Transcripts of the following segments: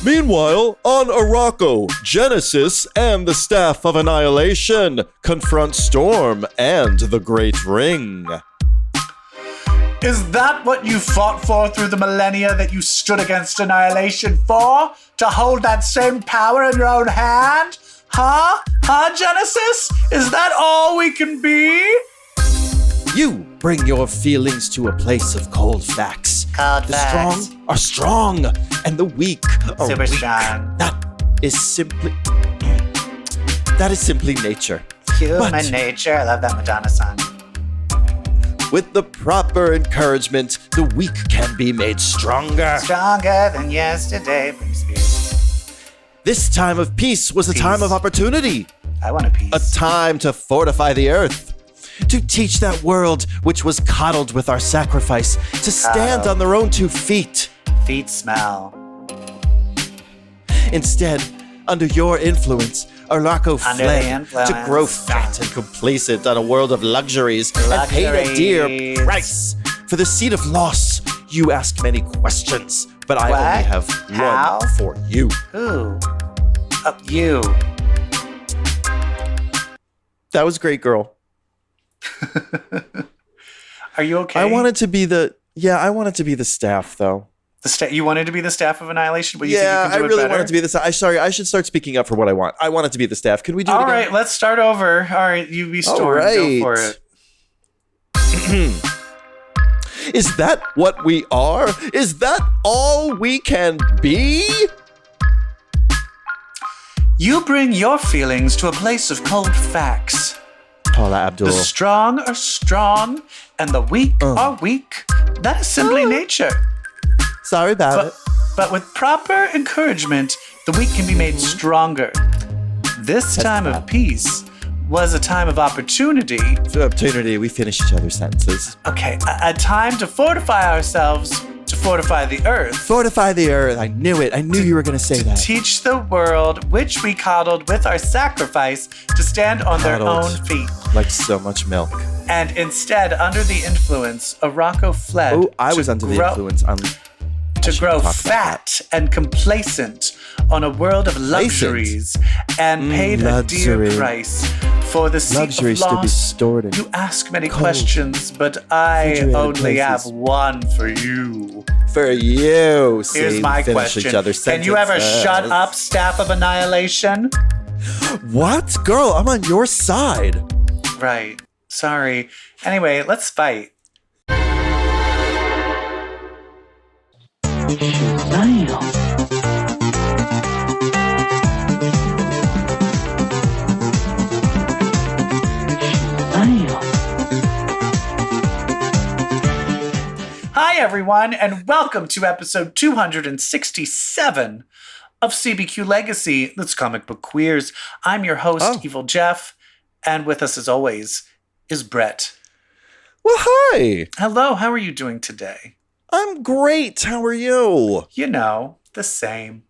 Meanwhile, on Araco, Genesis and the Staff of Annihilation confront Storm and the Great Ring. Is that what you fought for through the millennia, that you stood against Annihilation for? To hold that same power in your own hand? Huh? Huh, Genesis? Is that all we can be? You bring your feelings to a place of cold facts. Cold the facts. Strong are strong, and the weak are Super weak. strong. That is simply nature. Human But nature. I love that Madonna song. with the proper encouragement, the weak can be made stronger. Stronger than yesterday. Bring speed. This time of peace was a time of opportunity. I want a piece. A time to fortify the earth. To teach that world which was coddled with our sacrifice to stand on their own 2 feet. Feet smell. Instead, under your influence, Araco Under fled the influence. to grow fat and complacent on a world of luxuries and paid a dear price. For the seed of loss, you ask many questions, but I only have How? one for you. Who? You. That was great, girl. Are you okay? I wanted to be the staff, though. You wanted to be the Staff of Annihilation, but you Yeah, think you I can do really it better? wanted to be the staff. Sorry, I should start speaking up for what I want. I want it to be the staff. Can we do it All again? right, let's start over. All right, you be Storm. All right. Go for it. Is that what we are? Is that all we can be? You bring your feelings to a place of cold facts. Paula Abdul. The strong are strong, and the weak are weak. That is simply nature. Sorry about it. But with proper encouragement, the weak can be made stronger. This time of peace was a time of opportunity. Opportunity, we finish each other's sentences. Okay, a time to fortify ourselves, to fortify the earth. Fortify the earth. I knew it. I knew you were going to say that. Teach the world, which we coddled with our sacrifice, to stand on their Coddled. own feet. Like so much milk. And instead, under the influence, Araco fled. Oh, I was under the influence. To grow fat and complacent on a world of luxuries and paid a dear luxury. price for the seat Luxuries of to be loss. stored in. You ask many cold, questions, but I refrigerated only have places. one for you. For you. Here's my question. Can you ever shut up, Staff of Annihilation? What? Girl, I'm on your side. Right. Sorry. Anyway, let's fight. Hi, everyone, and welcome to episode 267 of CBQ Legacy, that's Comic Book Queers. I'm your host, EvilJeff, and with us, as always, is Brett. Well, hi. Hello, how are you doing today? I'm great. How are you? You know, the same.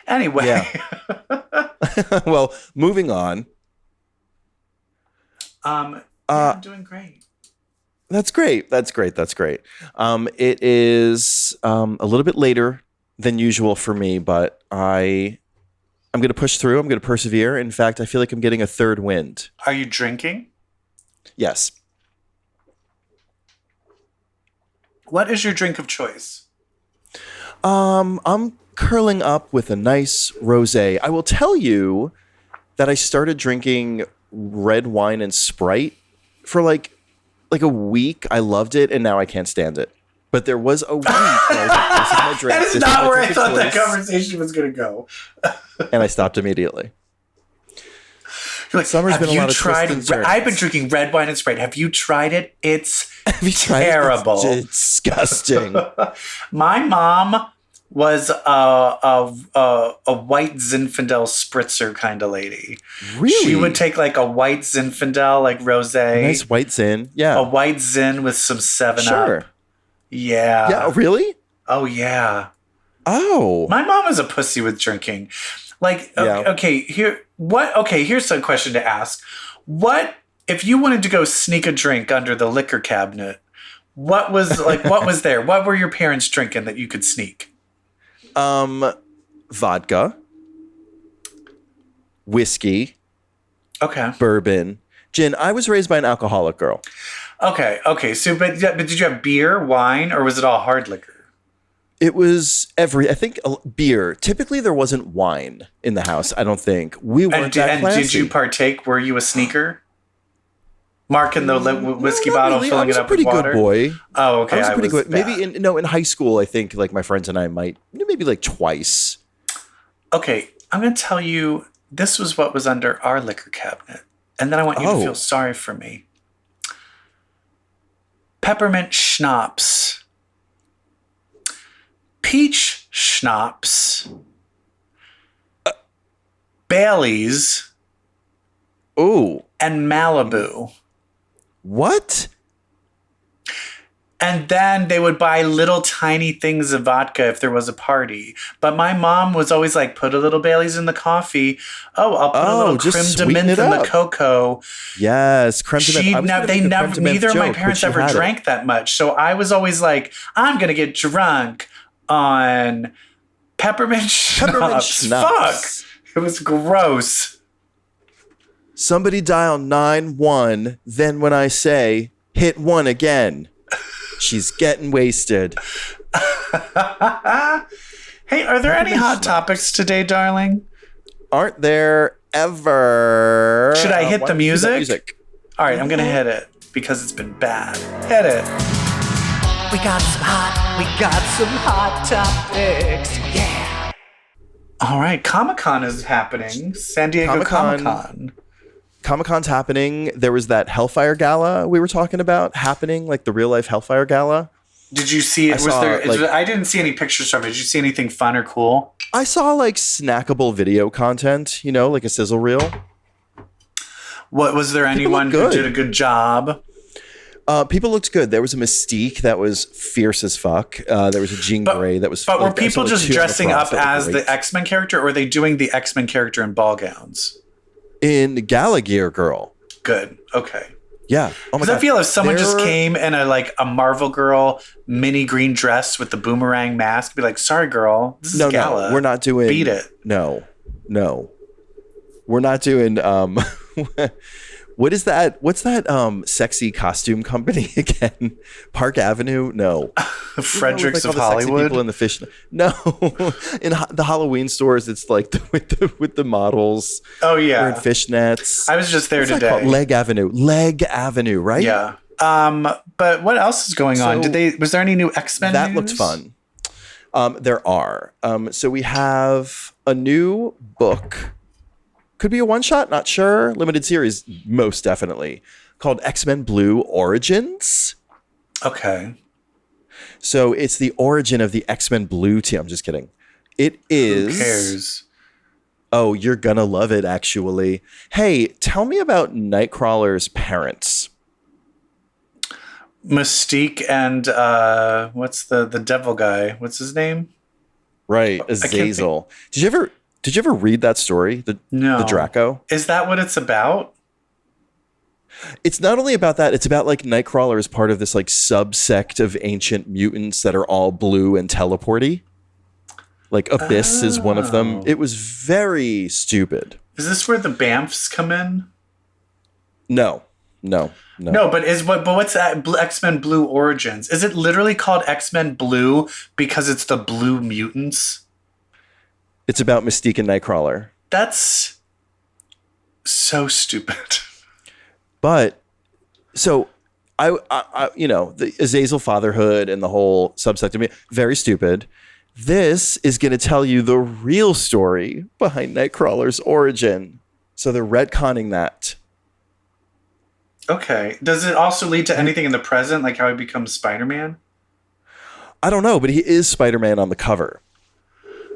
Anyway. Yeah. Well, moving on. I'm doing great. That's great. It is a little bit later than usual for me, but I'm going to push through. I'm going to persevere. In fact, I feel like I'm getting a third wind. Are you drinking? Yes. What is your drink of choice? I'm curling up with a nice rosé. I will tell you that I started drinking red wine and Sprite for like a week. I loved it, and now I can't stand it. But there was a week where I was like, this is my drink. That is not where I thought that conversation was going to go. And I stopped immediately. Like, Summer's been a lot of twists and turns. I've been drinking red wine and Sprite. Have you tried it? It's Have you tried it? terrible. It's disgusting. My mom was a white Zinfandel spritzer kind of lady. Really? She would take like a white Zinfandel, like rosé. Nice white Zin. Yeah. A white Zin with some 7-Up. Sure. Yeah. Yeah, really? Oh, yeah. Oh. My mom is a pussy with drinking. Like, Yeah. okay, here's a question to ask. What, if you wanted to go sneak a drink under the liquor cabinet, what was there? What were your parents drinking that you could sneak? vodka, whiskey, Okay. bourbon, gin. I was raised by an alcoholic girl. Okay. So, but did you have beer, wine, or was it all hard liquor? It was I think beer. Typically, there wasn't wine in the house. I don't think we weren't that classy. Did you partake? Were you a sneaker? Marking the whiskey bottle, really. filling it up with water. I was a pretty good boy. Oh, okay. I was pretty good. bad. Maybe in high school, I think like my friends and I might maybe like twice. Okay, I'm going to tell you this was what was under our liquor cabinet, and then I want you to feel sorry for me. Peppermint schnapps. Peach schnapps, Bailey's, Oh, and Malibu. what? And then they would buy little tiny things of vodka if there was a party. But my mom was always like, put a little Bailey's in the coffee. Oh, I'll put a little creme de menthe in the cocoa. Yes, creme de menthe. Neither of my parents ever drank that much. So I was always like, I'm going to get drunk on peppermint schnapps. Fuck. It was gross. Somebody dial 9-1. Then when I say hit 1 again, she's getting wasted. Hey, are there any hot topics today, darling? Aren't there ever? Should I hit the music? All right, I'm going to hit it because it's been bad. Hit it. We got some hot topics. Yeah. All right, Comic-Con is happening. San Diego Comic-Con. Comic-Con's happening. There was that Hellfire Gala we were talking about happening, like the real life Hellfire Gala. Did you see it? I didn't see any pictures from it. Did you see anything fun or cool? I saw like snackable video content, like a sizzle reel. What was there anyone who did a good job? People looked good. There was a Mystique that was fierce as fuck. There was a Jean Grey that was. But were people just dressing up as the X-Men character, or were they doing the X-Men character in ball gowns? In gala gear, girl. Good. Okay. Yeah. Oh my God. I feel if someone just came in a Marvel Girl mini green dress with the boomerang mask, be like, "Sorry, girl, this is gala. No, we're not doing. Beat it. No, we're not doing. What is that? What's that sexy costume company again? Park Avenue? No. Fredericks of Hollywood? People in the fish. No. In the Halloween stores, it's like with the models. Oh, yeah. Wearing fishnets. I was just there today. Leg Avenue, right? Yeah. But what else is going on? Was there any new X-Men That news? looked fun. There are. So we have a new book. Could be a one-shot, not sure. Limited series, most definitely. Called X-Men Blue Origins. Okay. So it's the origin of the X-Men Blue team. I'm just kidding. It is. Who cares? Oh, you're gonna love it, actually. Hey, tell me about Nightcrawler's parents. Mystique and what's the devil guy? What's his name? Right, Azazel. Did you ever read that story? The Draco? Is that what it's about? It's not only about that, it's about like Nightcrawler is part of this like subsect of ancient mutants that are all blue and teleporty. Like Abyss is one of them. It was very stupid. Is this where the Bamfs come in? No. No, but what's that? X-Men Blue Origins. Is it literally called X-Men Blue because it's the blue mutants? It's about Mystique and Nightcrawler. That's so stupid. But so I the Azazel fatherhood and the whole subsect of me, very stupid. This is going to tell you the real story behind Nightcrawler's origin. So they're retconning that. Okay. Does it also lead to anything in the present, like how he becomes Spider-Man? I don't know, but he is Spider-Man on the cover.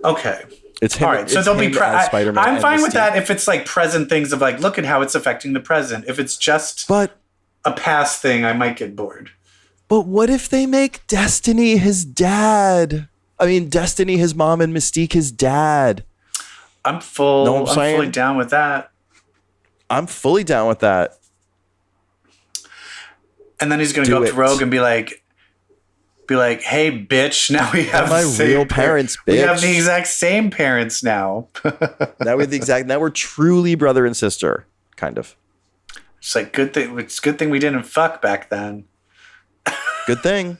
Okay. It's him. All right, so they'll be. Spider-Man. I'm fine with that if it's like present things of like, look at how it's affecting the present. If it's just a past thing, I might get bored. But what if they make Destiny his dad? I mean, Destiny his mom and Mystique his dad. I'm fully down with that. I'm fully down with that. And then he's going to go up to Rogue and be like, Be like, hey, bitch, now we have my the same real parents, bitch. We have the exact same parents now. Now we're truly brother and sister, kind of. It's like, it's a good thing we didn't fuck back then. Good thing.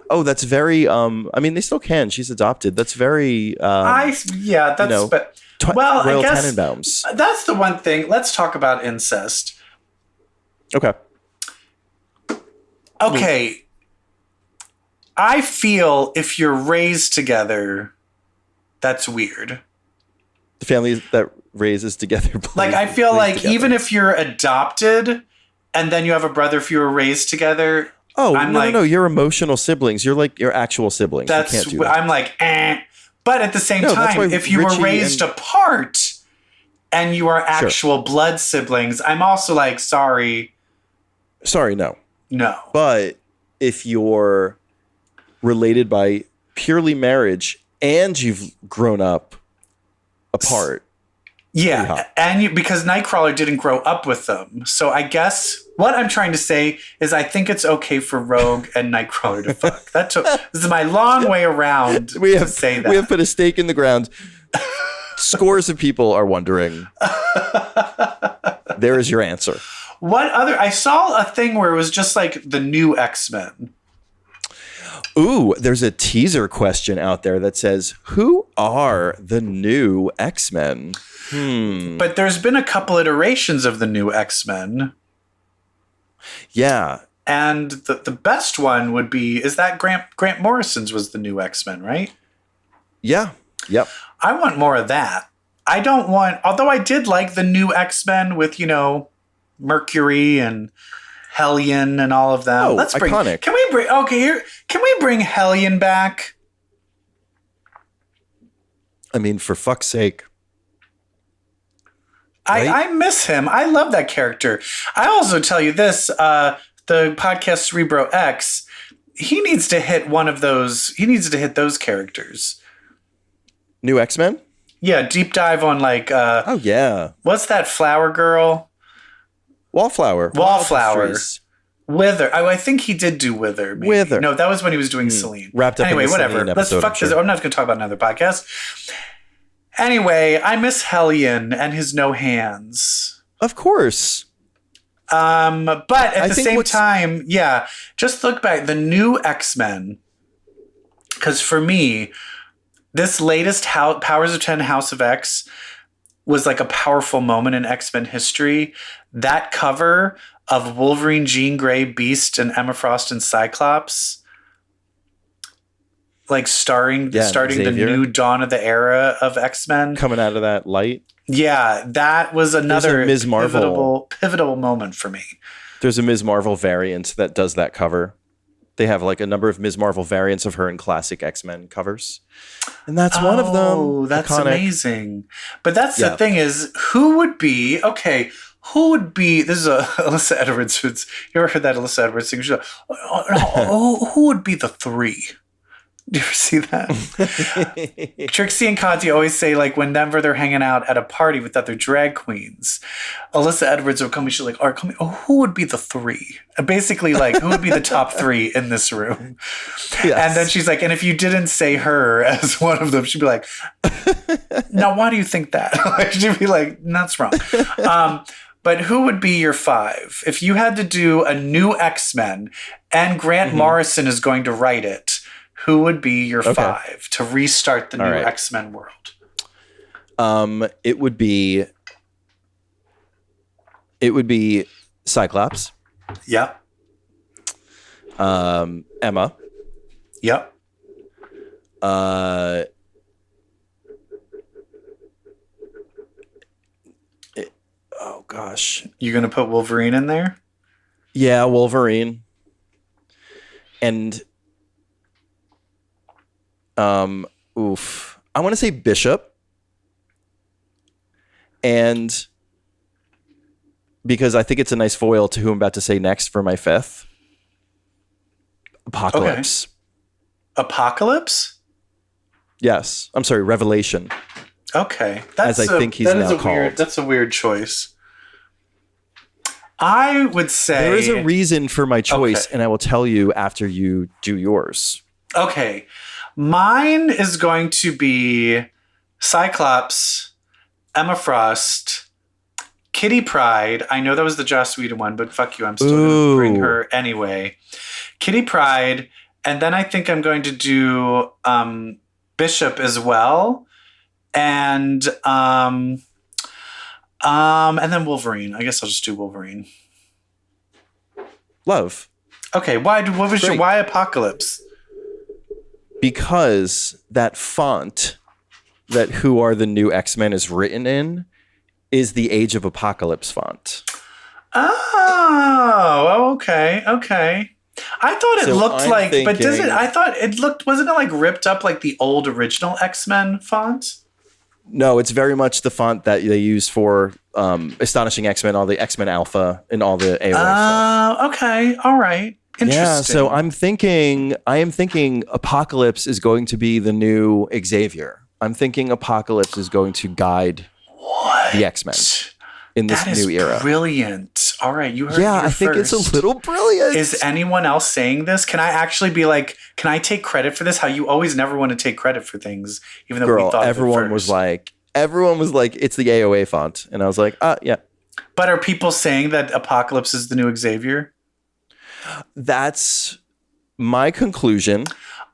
Oh, that's very, they still can. She's adopted. That's very, I guess Tenenbaums. That's the one thing. Let's talk about incest. Okay. I feel if you're raised together, that's weird. The family that raises together. Like, I feel like together. Even if you're adopted and then you have a brother, if you were raised together. Oh, no. You're emotional siblings. You're like your actual siblings. That's, you can't do that. I'm like, eh. But at the same time, if you were raised apart and you are actual blood siblings, I'm also like, sorry. Sorry, no. No. But if you're related by purely marriage and you've grown up apart. Yeah, and because Nightcrawler didn't grow up with them. So I guess what I'm trying to say is I think it's okay for Rogue and Nightcrawler to fuck. This is my long way around to say that. We have put a stake in the ground. Scores of people are wondering. There is your answer. I saw a thing where it was just like the new X-Men. Ooh, there's a teaser question out there that says, who are the new X-Men? But there's been a couple iterations of the new X-Men. Yeah. And the best one would be, is that Grant Morrison's was the new X-Men, right? Yeah. Yep. I want more of that. Although I did like the new X-Men with, Mercury and Hellion and all of that. Oh, iconic. Can we bring Hellion back? I mean, for fuck's sake. Right? I miss him. I love that character. I also tell you this, the podcast Cerebro X, he needs to hit one of those. He needs to hit those characters. New X-Men? Yeah, deep dive on like... oh, yeah. What's that flower girl? Wallflower. Wither. I think he did do Wither. Maybe. Wither. No, that was when he was doing Celine. Wrapped up anyway, in the whatever. Celine Let's episode, fuck this. I'm not going to talk about another podcast. Anyway, I miss Hellion and his no hands. Of course. But at the same time, just look back. The new X-Men. Because for me, this latest Powers of 10 House of X was like a powerful moment in X-Men history. That cover of Wolverine, Jean Grey, Beast, and Emma Frost and Cyclops, like starting the new dawn of the era of X-Men. Coming out of that light. Yeah, that was another Ms. Marvel pivotal moment for me. There's a Ms. Marvel variant that does that cover. They have like a number of Ms. Marvel variants of her in classic X-Men covers. And that's one of them. Oh, that's iconic. Amazing. But that's the thing is, who would be, this is Alyssa Edwards. You ever heard that Alyssa Edwards sing? Who would be the three? Do you ever see that? Trixie and Conti always say, like, whenever they're hanging out at a party with other drag queens, Alyssa Edwards will come and she's like, all right, who would be the three? And basically, like, who would be the top three in this room? Yes. And then she's like, and if you didn't say her as one of them, she'd be like, now, why do you think that? She'd be like, that's wrong. But who would be your five? If you had to do a new X-Men and Grant Morrison is going to write it, who would be your five to restart the new X-Men world? It would be Cyclops. Yep. Emma. Yep. Oh gosh. You gonna put Wolverine in there? Yeah, Wolverine. And I want to say Bishop. And because I think it's a nice foil to who I'm about to say next for my fifth. Apocalypse. Okay. Apocalypse? Yes. I'm sorry, Revelation. Okay. As I think he's now called. That's a weird choice. I would say There is a reason for my choice, Okay. and I will tell you after you do yours. Okay. Mine is going to be Cyclops, Emma Frost, Kitty Pryde. I know that was the Joss Whedon one, but fuck you. I'm still going to bring her anyway. Kitty Pryde. And then I think I'm going to do Bishop as well. And then Wolverine. I guess I'll just do Wolverine. Love. Okay. Why Apocalypse? Because that font that Who Are the New X-Men is written in is the Age of Apocalypse font. Oh, okay. I thought it looked like, but does it? I thought it looked. Wasn't it like ripped up like the old original X-Men font? No, it's very much the font that they use for Astonishing X-Men, all the X-Men Alpha, and all the AOA stuff. Okay, all right, interesting. Yeah, so I am thinking Apocalypse is going to be the new Xavier. I'm thinking Apocalypse is going to guide the X-Men in this new era. Brilliant. All right, you heard. Yeah, I think it's a little brilliant. Is anyone else saying this? Can I actually be like, can I take credit for this? How you always never want to take credit for things, even though we thought everyone was like, it's the AOA font, and I was like, yeah. But are people saying that Apocalypse is the new Xavier? That's my conclusion.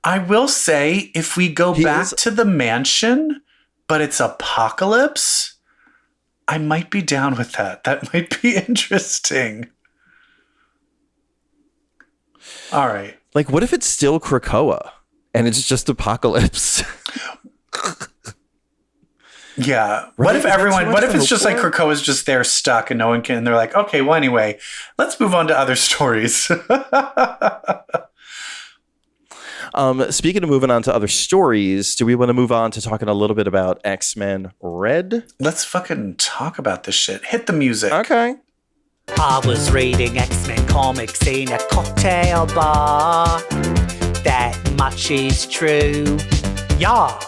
I will say, if we go back to the mansion, but it's Apocalypse, I might be down with that. That might be interesting. All right. Like, what if it's still Krakoa and it's just Apocalypse? Yeah. Right? What if it's just like Krakoa's just there stuck and no one can, and they're like, okay, well, anyway, let's move on to other stories. Speaking of moving on to other stories, do we want to move on to talking a little bit about X-Men Red? Let's fucking talk about this shit. Hit the music. Okay. I was reading X-Men comics in a cocktail bar. That much is true. Yeah.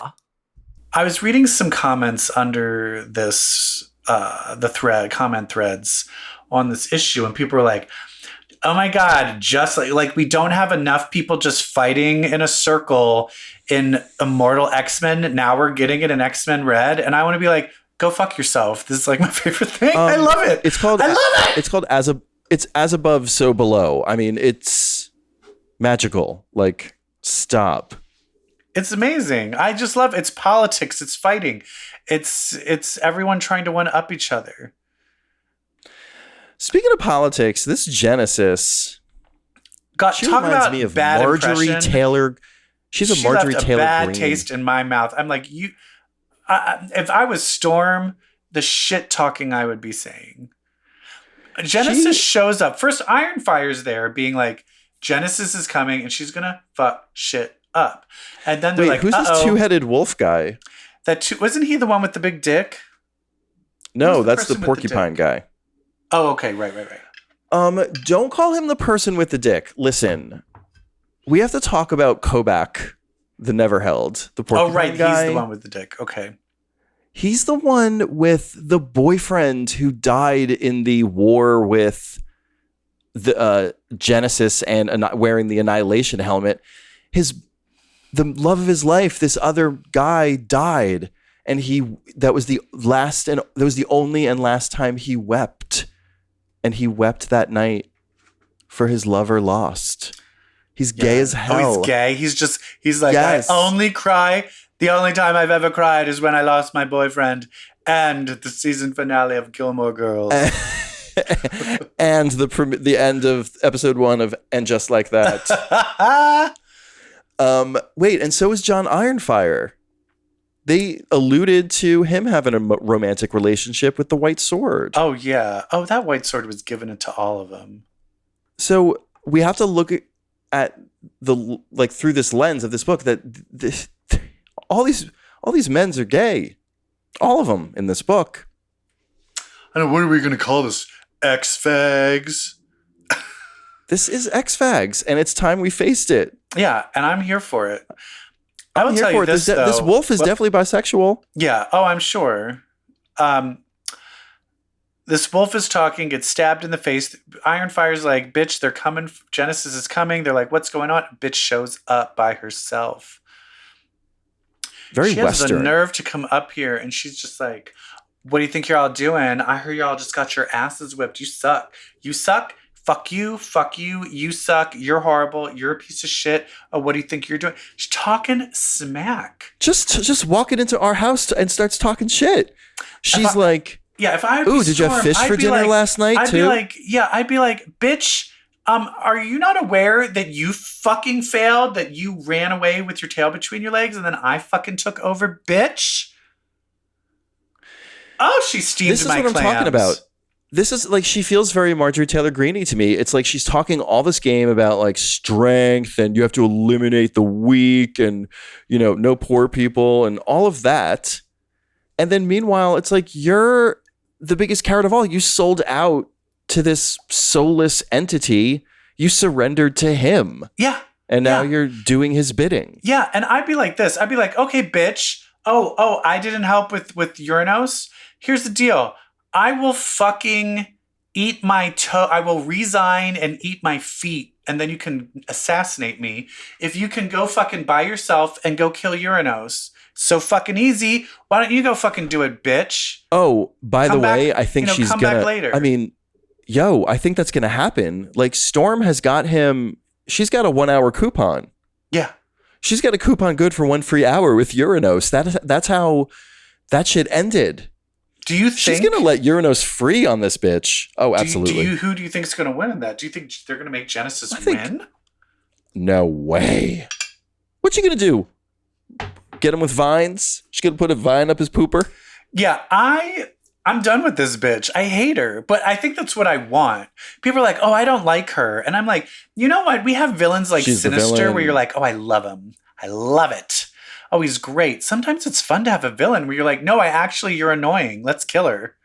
I was reading some comments under this, comment threads on this issue, and people were like, oh my God, just like we don't have enough people just fighting in a circle in Immortal X-Men. Now we're getting it in X-Men Red. And I want to be like, go fuck yourself. This is like my favorite thing. I love it. I love it. It's called it's as above, so below. I mean, it's magical. Like, stop. It's amazing. I just love it. It's politics. It's fighting. It's everyone trying to one up each other. Speaking of politics, this Genesis She reminds me of Marjorie Taylor. She's a Marjorie left Taylor a bad Greene. taste in my mouth. I'm like, if I was Storm, the shit talking I would be saying. Genesis shows up. First, Ironfire's there being like, Genesis is coming and she's gonna fuck shit up. And then they're like, who's this two-headed wolf guy? Wasn't he the one with the big dick? No, that's the porcupine guy. Oh, okay. Right. Don't call him the person with the dick. Listen, we have to talk about Kobach, the Neverheld, the porcupine guy. He's the one with the dick. Okay. He's the one with the boyfriend who died in the war with the Genesis and wearing the Annihilation helmet. The love of his life, this other guy died, and that was the only and last time he wept. And he wept that night for his lover lost. He's gay as hell. Oh, he's gay. He's like, yes. I only cry. The only time I've ever cried is when I lost my boyfriend and the season finale of Gilmore Girls. And the end of episode 1 of And Just Like That. Wait, and so is John Ironfire. They alluded to him having a romantic relationship with the White Sword. Oh, yeah. Oh, that White Sword was given it to all of them. So we have to look at through this lens of this book that all these men's are gay. All of them in this book. I know. What are we going to call this? X-Fags? This is X-Fags, and it's time we faced it. Yeah, and I'm here for it. I will tell you this, though. This wolf is definitely bisexual. Yeah. Oh, I'm sure. This wolf is talking, gets stabbed in the face. Ironfire's like, bitch, they're coming. Genesis is coming. They're like, what's going on? Bitch shows up by herself. Very she Western. She has the nerve to come up here, and she's just like, what do you think you're all doing? I heard y'all just got your asses whipped. You suck. You suck. Fuck you. Fuck you. You suck. You're horrible. You're a piece of shit. Oh, what do you think you're doing? She's talking smack. Just walking into our house and starts talking shit. She's like... Yeah, if I ooh, did you have fish for dinner last night too? I'd be like, bitch, are you not aware that you fucking failed, that you ran away with your tail between your legs and then I fucking took over, bitch? Oh, she steamed my clams. This is what I'm talking about. This is like, she feels very Marjorie Taylor Greene-y to me. It's like she's talking all this game about like strength and you have to eliminate the weak and, you know, no poor people and all of that. And then meanwhile, it's like, you're the biggest coward of all. You sold out to this soulless entity. You surrendered to him. Yeah. And now you're doing his bidding. Yeah. And I'd be like this. I'd be like, okay, bitch. Oh, I didn't help with Uranus. Here's the deal. I will fucking eat my toe. I will resign and eat my feet. And then you can assassinate me. If you can go fucking by yourself and go kill Uranus. So fucking easy. Why don't you go fucking do it, bitch? Oh, by the way, I think she's come gonna. Back later. I mean, I think that's gonna happen. Like Storm has got him. She's got a 1 hour coupon. Yeah, she's got a coupon good for 1 free hour with Uranus. That's how that shit ended. Do you think she's gonna let Uranus free on this bitch? Oh, absolutely. Who do you think is gonna win in that? Do you think they're gonna make Genesis win? No way. What's she gonna do? Get him with vines? She's gonna put a vine up his pooper? Yeah, I'm done with this bitch. I hate her, but I think that's what I want. People are like, oh, I don't like her. And I'm like, you know what? We have villains like Sinister where you're like, oh, I love him. I love it. Oh, he's great. Sometimes it's fun to have a villain where you're like, no, you're annoying. Let's kill her.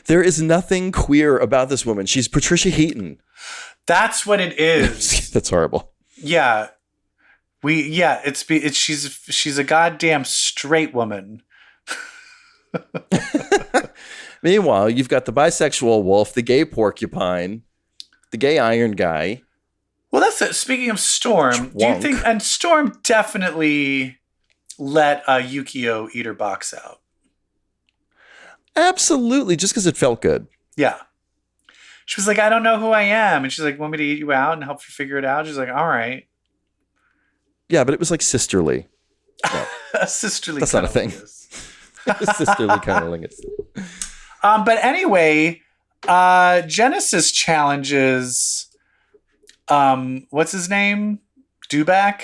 There is nothing queer about this woman. She's Patricia Heaton. That's what it is. That's horrible. Yeah. She's a goddamn straight woman. Meanwhile, you've got the bisexual wolf, the gay porcupine, the gay iron guy. Well, that's it. Speaking of Storm, do you think? And Storm definitely let Yukio eat her box out. Absolutely, just because it felt good. Yeah. She was like, I don't know who I am. And she's like, want me to eat you out and help you figure it out? She's like, all right. Yeah, but it was like sisterly. No. Sisterly. That's not a thing. Sisterly cunnilingus. But anyway, Genesis challenges, what's his name? Dubak?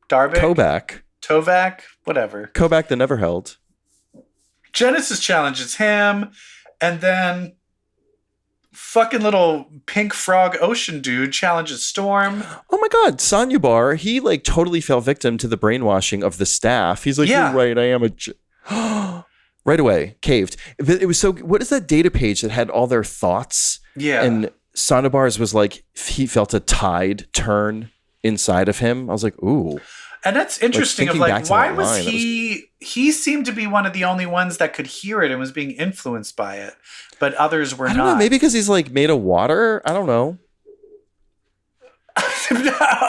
Darvik? Tovak? Whatever. Kobak the Never Held. Genesis challenges him, and then fucking little pink frog ocean dude challenges Storm. Oh my God, Sanyabar, he like totally fell victim to the brainwashing of the staff. He's like, you're right, I am a... right away, caved. It was so... What is that data page that had all their thoughts? Yeah. And Sanyabar's was like, he felt a tide turn inside of him. I was like, ooh. And that's interesting. Why was he... He seemed to be one of the only ones that could hear it and was being influenced by it. But others were not. I don't know. Maybe because he's like made of water. I don't know.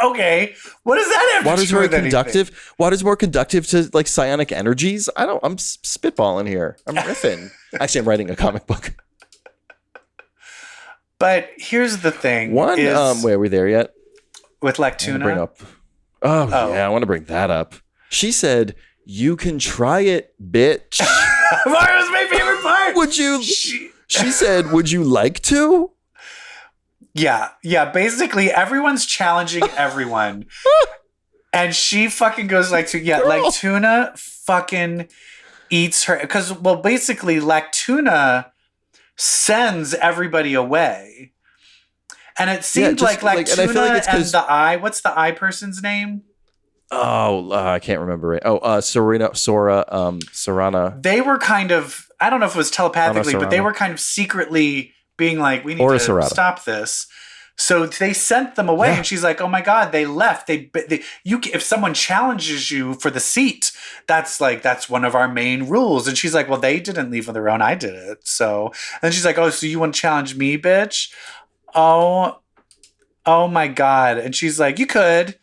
Okay. What does that have Water's to do with conductive. anything? Water's more conductive to like psionic energies. I'm spitballing here. I'm riffing. Actually, I'm writing a comic book. But here's the thing. Wait, are we there yet? With Lactuna? Yeah, I want to bring that up. She said, you can try it, bitch. That was my favorite part. Would you... She said, would you like to? Yeah. Basically, everyone's challenging everyone. And she fucking goes like Lactuna fucking eats her. Because, basically, Lactuna sends everybody away. And it seemed like Lactuna and the eye. What's the eye person's name? Oh, I can't remember it. Sorana. They were kind of, I don't know if it was telepathically, but they were kind of secretly being like, we need to stop this. So they sent them away, and she's like, "Oh my God, they left. If someone challenges you for the seat, that's one of our main rules." And she's like, "Well, they didn't leave on their own. I did it." So, and she's like, "Oh, so you want to challenge me, bitch? Oh my God!" And she's like, "You could."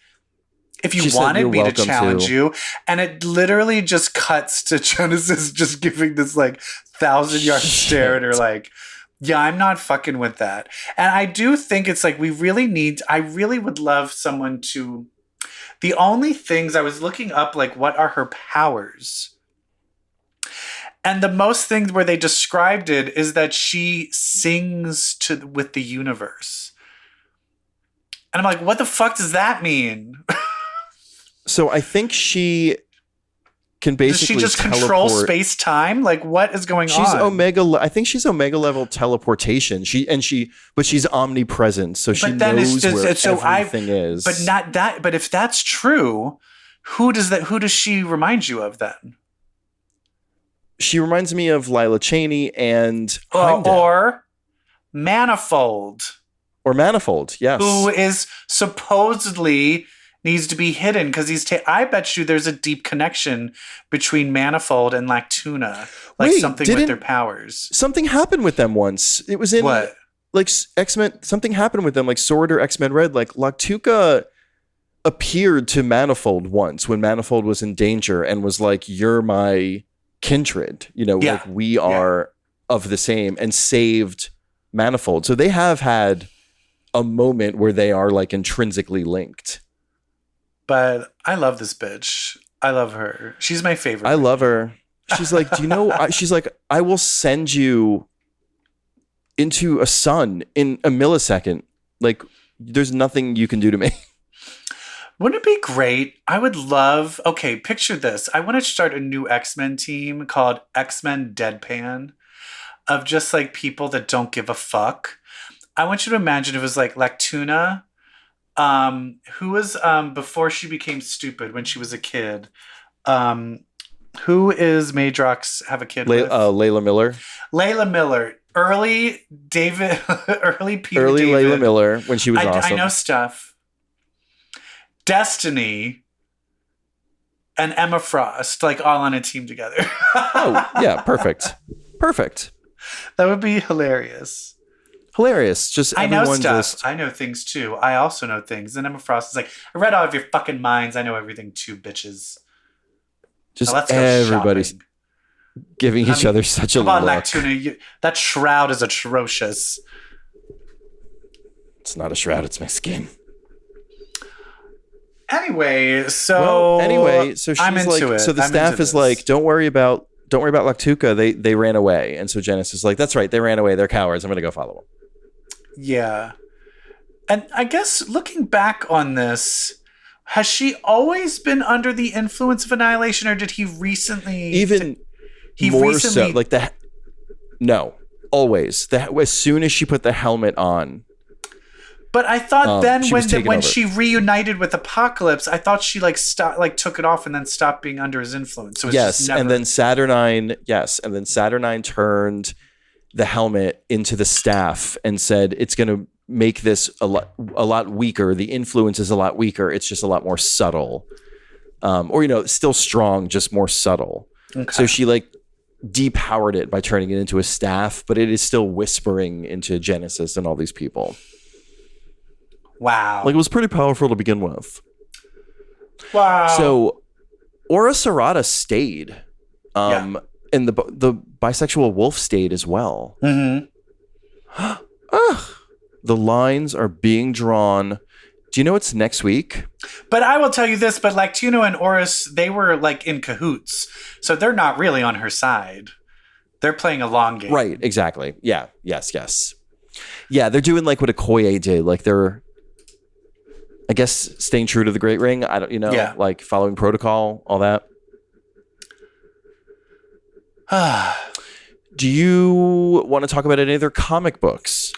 If you wanted me to challenge you. And it literally just cuts to Genesis just giving this 1,000-yard stare at her like, yeah, I'm not fucking with that. And I do think it's I really would love someone to, the only things I was looking up, what are her powers? And the most things where they described it is that she sings with the universe. And I'm like, what the fuck does that mean? So I think she can basically Does she just control space-time? What is going on? I think she's Omega level teleportation. But she's omnipresent, so she knows where everything is. But not that. But if that's true, who does she remind you of then? She reminds me of Lila Cheney and Heimdall. Or Manifold. Or Manifold, yes. Who is supposedly needs to be hidden because I bet you there's a deep connection between Manifold and Lactuna, something with their powers. Something happened with them once. It was in what? X-Men. Something happened with them, Sword or X-Men Red. Lactuca appeared to Manifold once when Manifold was in danger and was like, "You're my kindred. We are of the same," and saved Manifold. So they have had a moment where they are intrinsically linked. But I love this bitch. I love her. She's my favorite. I love her. She's like, do you know? She's like, I will send you into a sun in a millisecond. There's nothing you can do to me. Wouldn't it be great? I would love. Okay, picture this. I want to start a new X-Men team called X-Men Deadpan, of just people that don't give a fuck. I want you to imagine it was Lactuna. Who was before she became stupid when she was a kid? Who is Madrox have a kid with? Layla Miller. Layla Miller. Early David. Early Peter. Early David. Layla Miller when she was awesome. I know stuff. Destiny and Emma Frost, all on a team together. Oh yeah, perfect. That would be hilarious. Just I know everyone stuff. I know things too. I also know things. And Emma Frost is I read all of your fucking minds. I know everything too, bitches. Just everybody's giving each other such a look. Come on, Lactuna. That shroud is atrocious. It's not a shroud. It's my skin. Anyway, so she's I'm into it. So the staff is don't worry about Lactuca. They ran away, and so Janice is like, that's right, they ran away. They're cowards. I'm gonna go follow them. Yeah. And I guess looking back on this, has she always been under the influence of Annihilation, or did he recently? No, always. As soon as she put the helmet on. But I thought when she reunited with Apocalypse, I thought she took it off and then stopped being under his influence. So and then Saturnine turned the helmet into the staff and said it's going to make this a lot weaker. The influence is a lot weaker. It's just a lot more subtle, still strong, just more subtle. Okay. So she depowered it by turning it into a staff, but it is still whispering into Genesis and all these people. Wow. It was pretty powerful to begin with. Wow. So Aura Serrata stayed. And the bisexual wolf stayed as well. Mm-hmm. The lines are being drawn. Do you know it's next week? But I will tell you this, but Lactuna and Horus, they were in cahoots. So they're not really on her side. They're playing a long game. Right, exactly. Yeah, yes. Yeah, they're doing what Okoye did. They're, I guess, staying true to the Great Ring. I don't, following protocol, all that. Do you want to talk about any other comic books?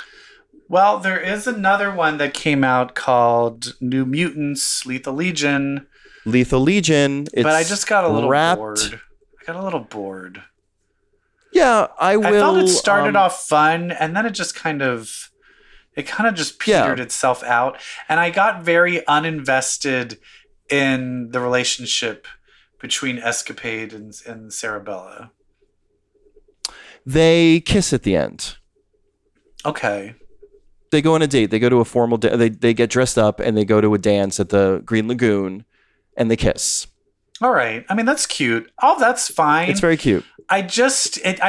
Well, there is another one that came out called New Mutants, Lethal Legion. But I just got a little bored. I got a little bored. Yeah, I thought it started off fun, and then it just kind of It kind of just petered itself out. And I got very uninvested in the relationship between Escapade and Sarabella. They kiss at the end. Okay. They go on a date. They go to a formal they get dressed up and they go to a dance at the Green Lagoon and they kiss. All right. I mean, that's cute. Oh, that's fine. It's very cute. I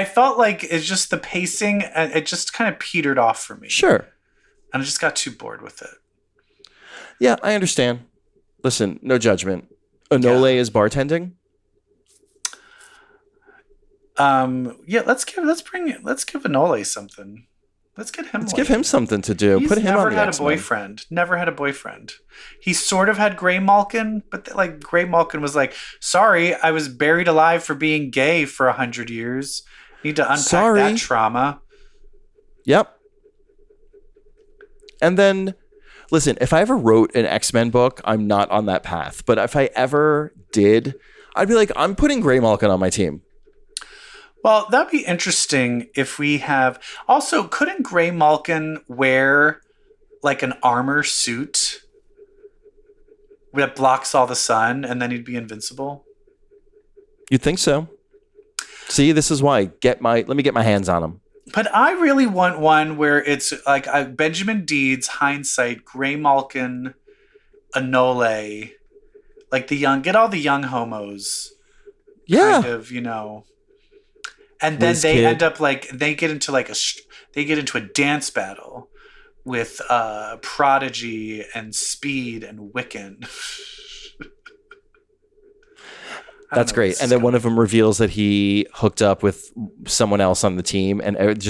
felt like it's just the pacing. It just kind of petered off for me. Sure. And I just got too bored with it. Yeah, I understand. Listen, no judgment. Enole is bartending. Yeah, let's give Enole something. Let's get him. Let's give him something to do. Put him on the X-Men. Never had a boyfriend. He sort of had Grey Malkin, but like Grey Malkin was like, "Sorry, I was buried alive for being gay for 100 years. Need to unpack that trauma." Yep. And then, listen, if I ever wrote an X-Men book, I'm not on that path. But if I ever did, I'd be like, I'm putting Grey Malkin on my team. Well, that'd be interesting if we have... Also, couldn't Grey Malkin wear like an armor suit that blocks all the sun and then he'd be invincible? You'd think so. See, this is why. Let me get my hands on him. But I really want one where it's like Benjamin Deeds, Hindsight, Grey Malkin, Enole, like get all the young homos. Yeah. Kind of, And then they end up they get into a dance battle with Prodigy and Speed and Wiccan. That's great. And then one of them reveals that he hooked up with someone else on the team, and it's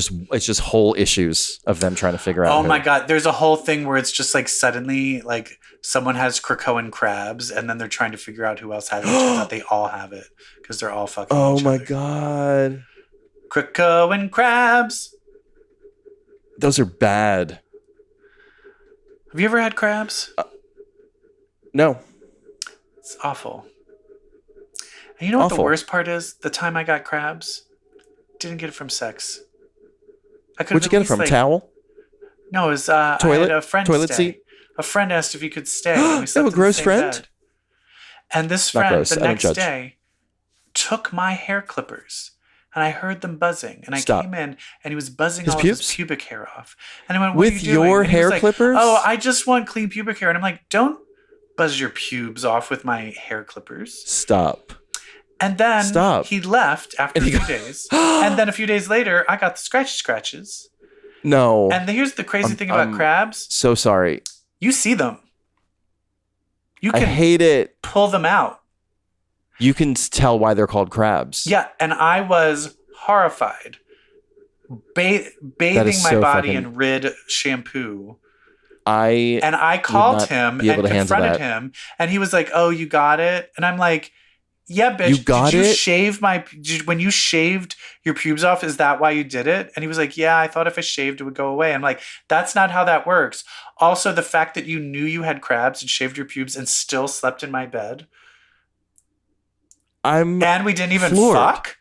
just whole issues of them trying to figure out. Oh my God. There's a whole thing where it's just like suddenly like someone has Krakoan crabs and then they're trying to figure out who else has it. It turns out they all have it because they're all fucking each other. Oh my God. Krakoan crabs. Those are bad. Have you ever had crabs? No. It's awful. And you know what the worst part is? The time I got crabs, didn't get it from sex. Where'd you get it from? Towel? No, it was toilet. I had a friend Toilet stay. seat. A friend asked if he could stay. And we They have a gross friend. Bed. And this Not friend, gross. the next day, took my hair clippers. And I heard them buzzing. And I came in, and he was buzzing all his pubic hair off. And I went, "What are you doing?" With your hair clippers? Oh, I just want clean pubic hair. And I'm like, "Don't buzz your pubes off with my hair clippers." Stop. And then he left after a few days. And then a few days later, I got the scratches. No. And here's the crazy thing about crabs. So sorry. You see them. You can I hate it. Pull them out. You can tell why they're called crabs. Yeah, and I was horrified. Bathing my body in Rid shampoo. And I called him and confronted him. And he was like, "Oh, you got it?" And I'm like, "Yeah, bitch. When you shaved your pubes off, is that why you did it?" And he was like, "Yeah, I thought if I shaved, it would go away." I'm like, "That's not how that works." Also, the fact that you knew you had crabs and shaved your pubes and still slept in my bed. And we didn't even fuck.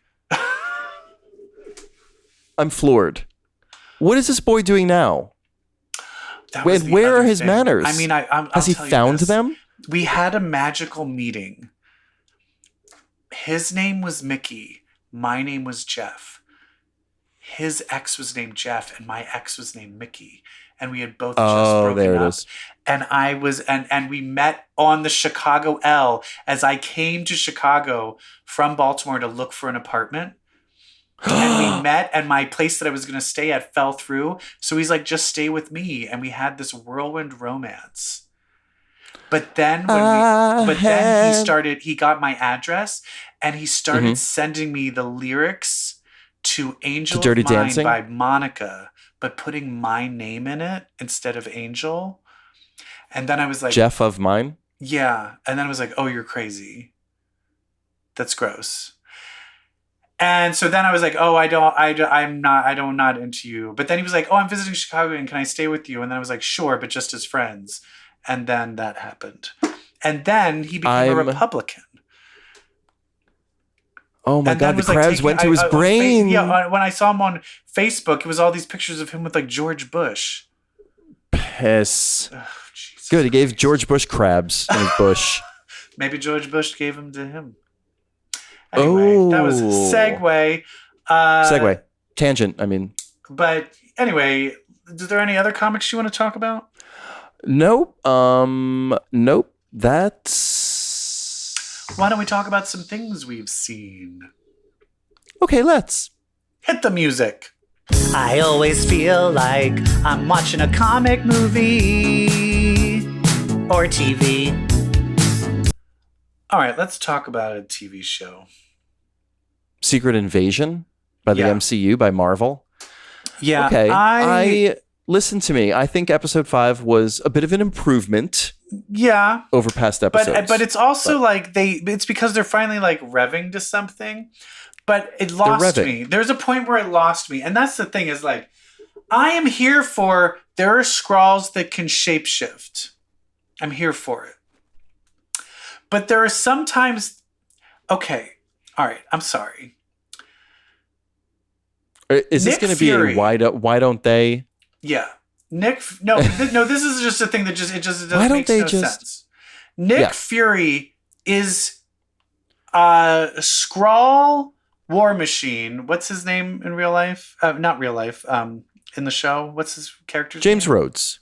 I'm floored. What is this boy doing now? Where are his manners? I mean, has he found them? We had a magical meeting. His name was Mickey. My name was Jeff. His ex was named Jeff, and my ex was named Mickey. And we had both just broken up. Is. And I was, and we met on the Chicago L as I came to Chicago from Baltimore to look for an apartment. And we met, and my place that I was going to stay at fell through. So he's like, "Just stay with me." And we had this whirlwind romance. But then he got my address and he started sending me the lyrics to Angel of Mine Dancing? by Monica, but putting my name in it instead of Angel. And then I was like, Jeff of Mine? Yeah. And then I was like, "Oh, you're crazy. That's gross." And so then I was like, "Oh, I'm not into you." But then he was like, "Oh, I'm visiting Chicago and can I stay with you?" And then I was like, "Sure, but just as friends." And then that happened. And then he became a Republican. Oh my God, the crabs went to his brain. When I saw him on Facebook, it was all these pictures of him with like George Bush. Piss. Oh, Jesus Good. He gave Christ. George Bush crabs in his bush. Maybe George Bush gave them to him. Anyway, that was a segue. Segue. Tangent, I mean. But anyway, is there any other comics you want to talk about? Nope. Nope. That's... Why don't we talk about some things we've seen? Okay, let's. Hit the music. I always feel like I'm watching a comic movie or TV. All right, let's talk about a TV show. Secret Invasion by the Yeah. MCU, by Marvel. Yeah, Okay. I listen to me. I think episode 5 was a bit of an improvement yeah, over past episodes. but it's also like it's because they're finally like revving to something. But it lost me. There's a point where it lost me, and that's the thing is like, I am here for there are Skrulls that can shapeshift. I'm here for it. But there are sometimes, okay, all right, I'm sorry. Is this Nick going to be Fury. a why don't they? Yeah, no, this is just a thing that just doesn't Why don't make they no just- sense. Nick Fury is a Skrull war machine. What's his name in real life? Not real life. In the show, what's his character's James name? Rhodes.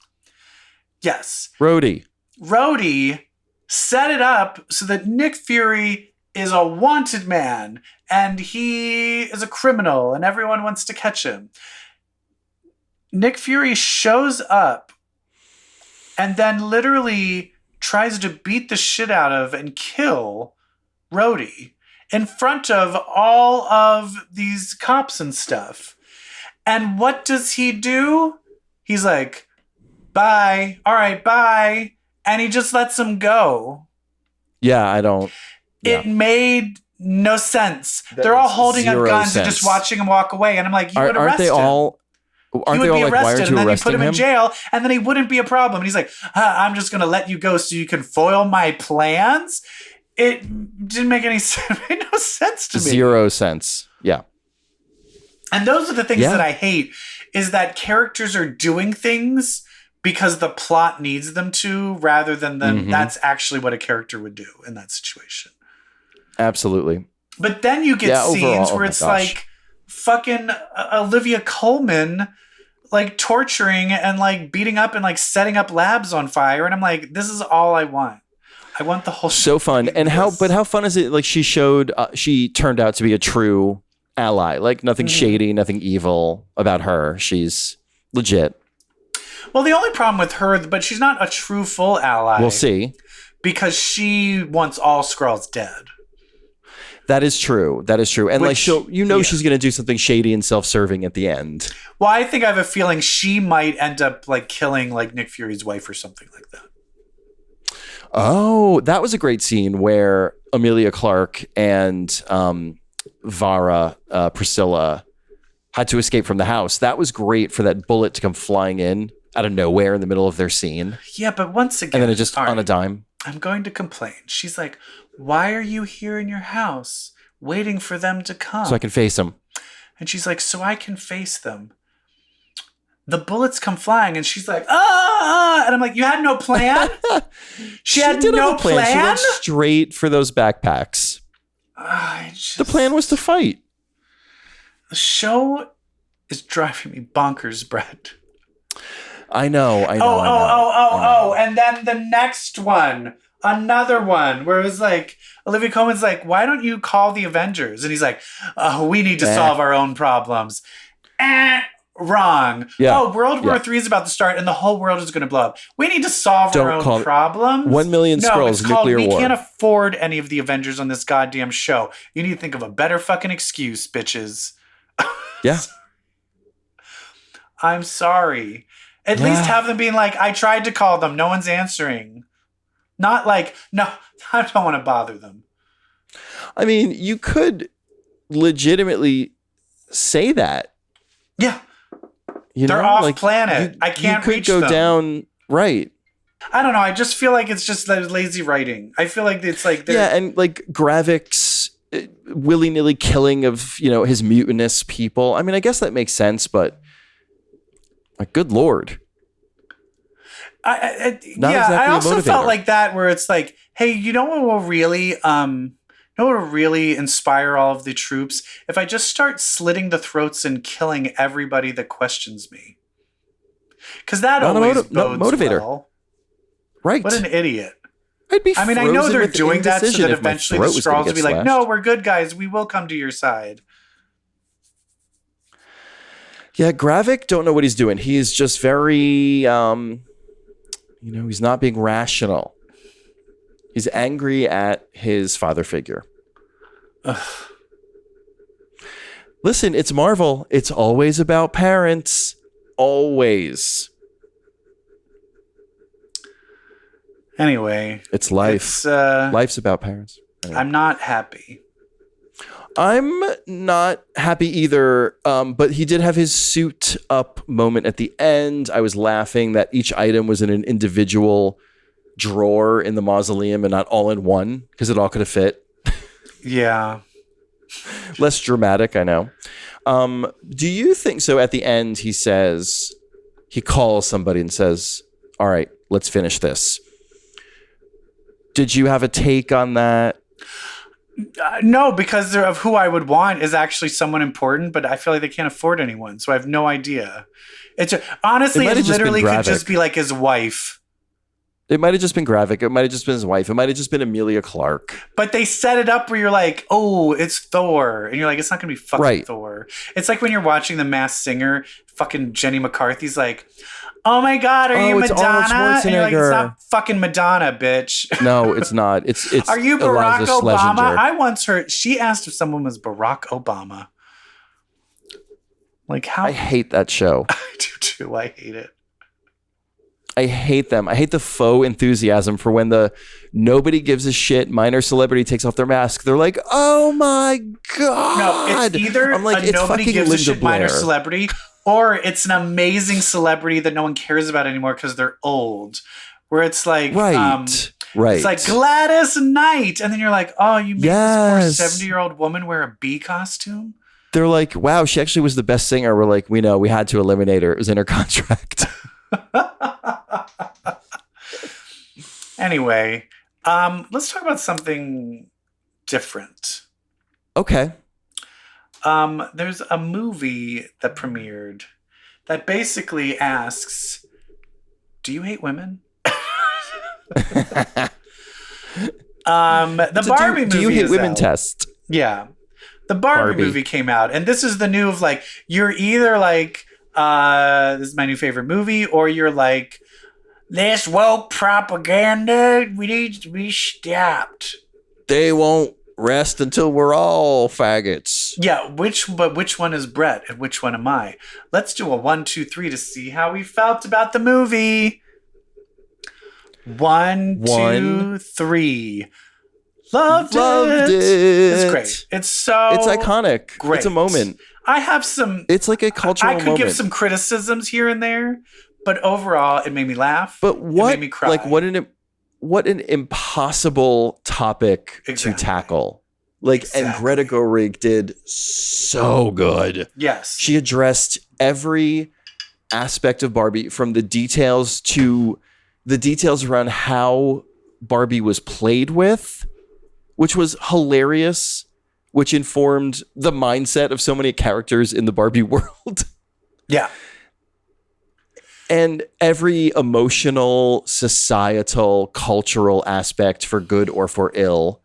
Yes, Rhodey. Rhodey set it up so that Nick Fury is a wanted man and he is a criminal and everyone wants to catch him. Nick Fury shows up and then literally tries to beat the shit out of and kill Rhodey in front of all of these cops and stuff. And what does he do? He's like, bye. All right, bye. And he just lets him go. Yeah, I don't. It made no sense. That They're all makes holding up zero guns and sense. just watching him walk away. And I'm like, you would Aren't arrest they him. all? He Aren't would they all be like, why arrested, aren't and you then you put arresting him in him? jail, and then he wouldn't be a problem. And he's like, I'm just going to let you go so you can foil my plans. It didn't make any sense. It made no sense to me. Zero sense. Yeah. And those are the things Yeah. that I hate, is that characters are doing things because the plot needs them to, rather than them. That's actually what a character would do in that situation. Absolutely. But then you get Yeah, scenes overall, oh where my it's gosh. like fucking Olivia Colman like torturing and like beating up and like setting up labs on fire. And I'm like, this is all I want. I want the whole So fun. And how fun is it? Like she turned out to be a true ally. Like nothing shady, nothing evil about her. She's legit. Well, the only problem with her, but she's not a true full ally. We'll see. Because she wants all Skrulls dead. That is true. That is true. And Which- like she's going to do something shady and self-serving at the end. Well, I think I have a feeling she might end up like killing like Nick Fury's wife or something like that. Oh, that was a great scene where Amelia Clarke and Priscilla had to escape from the house. That was great for that bullet to come flying in out of nowhere in the middle of their scene. Yeah, but once again, And then it just all on a right, dime. I'm going to complain. She's like, why are you here in your house waiting for them to come? So I can face him. And she's like, so I can face them. The bullets come flying, and she's like, ah! And I'm like, you had no plan? She had did no have a plan. She plan? went straight for those backpacks. The plan was to fight. The show is driving me bonkers, Brett. I know. Oh. And then the next one, another one, where it was like, Olivia Colman's like, why don't you call the Avengers? And he's like, we need to solve our own problems. Wrong. Yeah. Oh, World War III is about to start and the whole world is going to blow up. We need to solve our own problems. 1 million Skrulls, it's called, nuclear we war. can't afford any of the Avengers on this goddamn show. You need to think of a better fucking excuse, bitches. Yeah. I'm sorry. At least have them being like, I tried to call them. No one's answering. Not like, no, I don't want to bother them. I mean, you could legitimately say that. Yeah. They're off planet. I can't you could reach go them. down right. I don't know. I just feel like it's just like lazy writing. I feel like it's like Yeah, and like Gravik's willy-nilly killing of, his mutinous people. I mean, I guess that makes sense, but like, good Lord. Not yeah, exactly I a also felt motivator. like that where it's like, hey, you know what will really inspire all of the troops? If I just start slitting the throats and killing everybody that questions me. Because that Not a always no, bodes motivator. well. Right. What an idiot. I'd be I mean, I frozen know they're with doing that so indecision that if my eventually the throat was gonna Skrulls will get be like, slashed. no, we're good guys. We will come to your side. Yeah, Gravik, don't know what he's doing. He's just very, he's not being rational. He's angry at his father figure. Ugh. Listen, it's Marvel. It's always about parents. Always. Anyway. It's life. Life's about parents. Anyway. I'm not happy. I'm not happy either, but he did have his suit up moment at the end. I was laughing that each item was in an individual drawer in the mausoleum and not all in one because it all could have fit. Yeah. Less dramatic, I know. Do you think so? At the end, he calls somebody and says, all right, let's finish this. Did you have a take on that? No, because of who I would want is actually someone important, but I feel like they can't afford anyone, so I have no idea. Honestly, it literally could just be like his wife. It might have just been Gravik. It might have just been his wife. It might have just been Emilia Clarke. But they set it up where you're like, oh, it's Thor. And you're like, it's not going to be fucking Thor. It's like when you're watching The Masked Singer, fucking Jenny McCarthy's like, oh my God, are you Madonna? And you're like, it's not fucking Madonna, bitch. No, it's not. It's Are you Barack Eliza Obama? Schlesinger. I once heard, she asked if someone was Barack Obama. Like how? I hate that show. I do too. I hate it. I hate them. I hate the faux enthusiasm for when the nobody gives a shit minor celebrity takes off their mask. They're like, oh my God. No, it's either I'm like, a nobody gives a shit minor Blair. celebrity or it's an amazing celebrity that no one cares about anymore because they're old. Where it's like, right. It's like Gladys Knight. And then you're like, oh, you made this poor 70-year-old woman wear a bee costume? They're like, wow, she actually was the best singer. We're like, we know, we had to eliminate her. It was in her contract. Anyway, let's talk about something different. Okay. There's a movie that premiered that basically asks, do you hate women? The Barbie movie. Do you hate women out. Test? Yeah. The Barbie movie came out, and this is the new of like, you're either like, this is my new favorite movie, or you're like, this woke propaganda, we need to be stopped. They won't rest until we're all faggots. Yeah, which one is Brett and which one am I? Let's do a 1, 2, 3 to see how we felt about the movie. 1, 2, 3. Loved it. It's great. It's iconic. Great. It's a moment. I have some. It's like a cultural moment. I could give some criticisms here and there, but overall, it made me laugh. But it made me cry. Like what an impossible topic to tackle. Like, and Greta Gerwig did so good. Yes, she addressed every aspect of Barbie, from the details to the details around how Barbie was played with, which was hilarious, which informed the mindset of so many characters in the Barbie world. Yeah. And every emotional, societal, cultural aspect for good or for ill.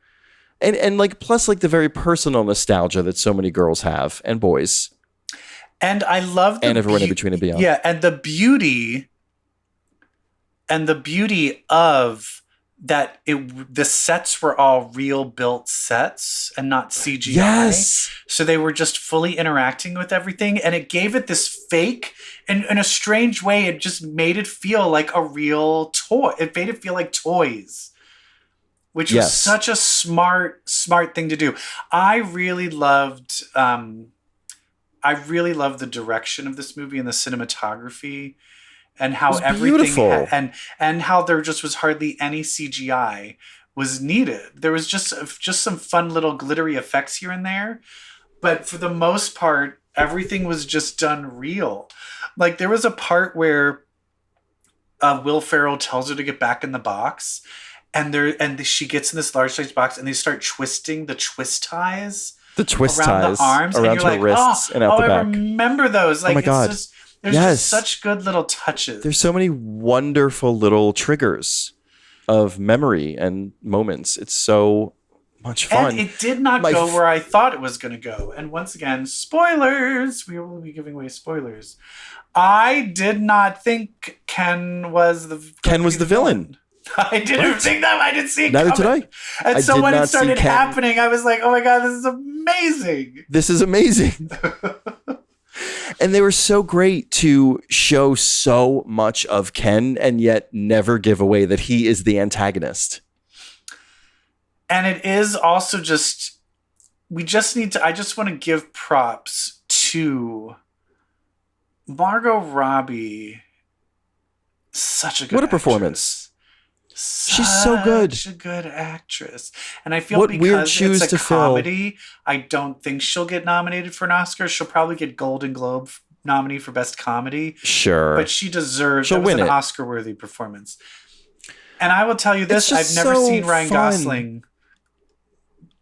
And like, plus like the very personal nostalgia that so many girls have and boys. And I love and everyone in between and beyond. Yeah. And the beauty of that the sets were all real built sets and not CGI. Yes. So they were just fully interacting with everything. And it gave it this fake, and in a strange way, it just made it feel like a real toy. It made it feel like toys, which was such a smart thing to do. I really loved the direction of this movie and the cinematography. And how everything and how there just was hardly any CGI was needed. There was just some fun little glittery effects here and there, but for the most part, everything was just done real. Like there was a part where Will Ferrell tells her to get back in the box, and she gets in this large size box, and they start twisting the twist ties. The twist around ties the arms, around and you're her like, wrists and out the I back. remember those. Like, my God. There's just such good little touches. There's so many wonderful little triggers of memory and moments. It's so much fun. And it did not go where I thought it was going to go. And once again, spoilers. We will be giving away spoilers. I did not think Ken was the villain. I didn't think that. I didn't see it Neither coming. did I. And so when it started happening, I was like, oh my God, this is amazing. This is amazing. And they were so great to show so much of Ken and yet never give away that he is the antagonist. And it is also I just want to give props to Margot Robbie. Such a good What a actress. performance. She's so good. Such a good actress. And I feel What weird because shoes it's a to fill. comedy, I don't think she'll get nominated for an Oscar. She'll probably get Golden Globe nominee for Best Comedy. Sure. But she deserves She'll win an it. Oscar-worthy performance. And I will tell you this, I've never seen Ryan Gosling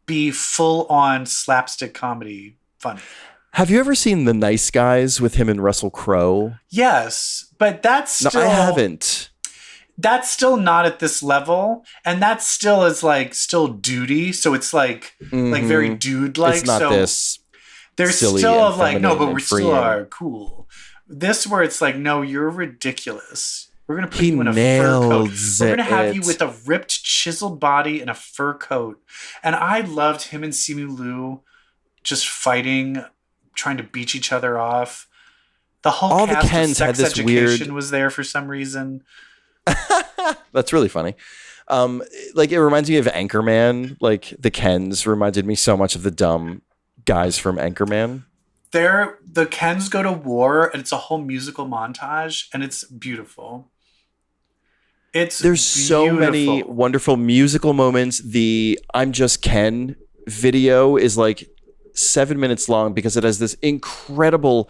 be full-on slapstick comedy funny. Have you ever seen The Nice Guys with him and Russell Crowe? Yes, but that's still... No, I haven't. That's still not at this level, and that still is still duty. So it's like very dude-like. It's not this. There's silly still and feminine no, but and we freeing. still are cool. This where it's like, no, you're ridiculous. We're gonna put He you in a fur coat. nails We're gonna have it. you with a ripped, chiseled body and a fur coat. And I loved him and Simu Liu just fighting, trying to beat each other off. The whole All the cast Kens of Sex had this Education weird- was there for some reason. That's really funny. It reminds me of Anchorman. Like the Kens reminded me so much of the dumb guys from Anchorman. The Kens go to war, and it's a whole musical montage, and it's beautiful. There's so many wonderful musical moments. The I'm Just Ken video is 7 minutes long because it has this incredible